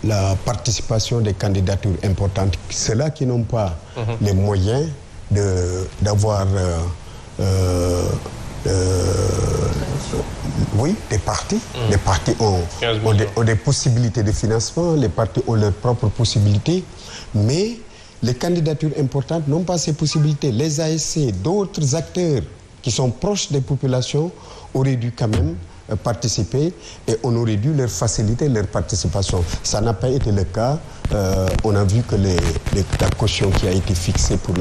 la participation des candidatures importantes, ceux-là qui n'ont pas les moyens d'avoir oui, des partis. Les partis ont des possibilités de financement, les partis ont leurs propres possibilités, mais les candidatures importantes n'ont pas ces possibilités. Les ASC, d'autres acteurs qui sont proches des populations auraient dû quand même participer et on aurait dû leur faciliter leur participation. Ça n'a pas été le cas. On a vu que la caution qui a été fixée pour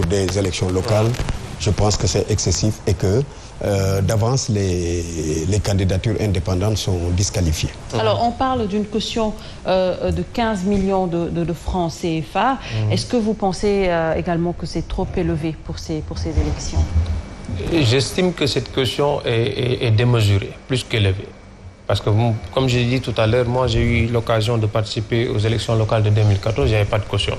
des élections locales, je pense que c'est excessif et que d'avance les candidatures indépendantes sont disqualifiées. Alors on parle d'une caution de 15 millions de francs CFA. Est-ce que vous pensez également que c'est trop élevé pour ces élections? J'estime que cette caution est démesurée, plus qu'élevée. Parce que, comme j'ai dit tout à l'heure, moi j'ai eu l'occasion de participer aux élections locales de 2014, il n'y avait pas de caution.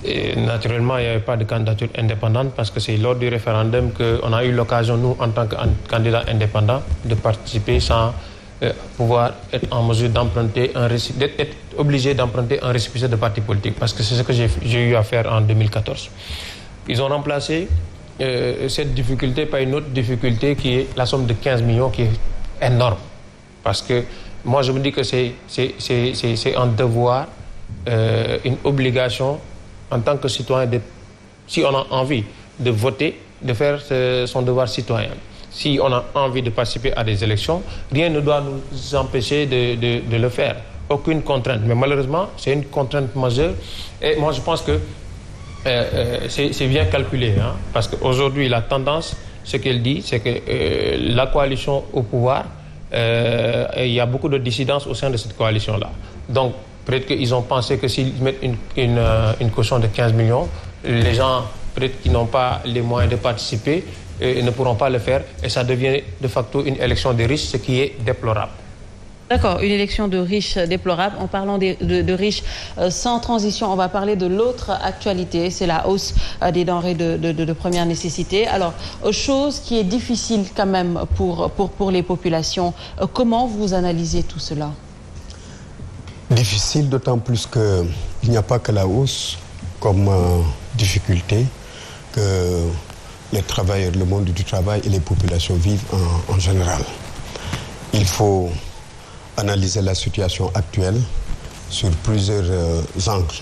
Et naturellement, il n'y avait pas de candidature indépendante parce que c'est lors du référendum qu'on a eu l'occasion, nous, en tant que candidats indépendants, de participer sans pouvoir être en mesure d'emprunter d'être obligé d'emprunter un récépissé de parti politique. Parce que c'est ce que j'ai eu à faire en 2014. Ils ont remplacé cette difficulté par une autre difficulté qui est la somme de 15 millions qui est énorme. Parce que moi, je me dis que c'est un devoir, une obligation en tant que citoyen, si on a envie de voter, de faire son devoir citoyen. Si on a envie de participer à des élections, rien ne doit nous empêcher de le faire. Aucune contrainte. Mais malheureusement, c'est une contrainte majeure. Et moi, je pense que c'est bien calculé. Hein, parce qu'aujourd'hui, la tendance, ce qu'elle dit, c'est que la coalition au pouvoir, il y a beaucoup de dissidence au sein de cette coalition-là. Donc, peut-être qu'ils ont pensé que s'ils mettent une caution de 15 millions, les gens, peut-être qui n'ont pas les moyens de participer, ne pourront pas le faire. Et ça devient de facto une élection de riches, ce qui est déplorable. D'accord, une élection de riches déplorable. En parlant de riches, sans transition, on va parler de l'autre actualité, c'est la hausse des denrées de première nécessité. Alors, chose qui est difficile quand même pour les populations. Comment vous analysez tout cela? Difficile, d'autant plus qu'il n'y a pas que la hausse comme difficulté, que les travailleurs, le monde du travail et les populations vivent en général. Il faut analyser la situation actuelle sur plusieurs angles.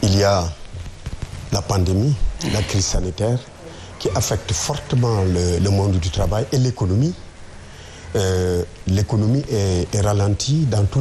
Il y a la pandémie, la crise sanitaire, qui affecte fortement le monde du travail et l'économie. L'économie est ralentie dans tous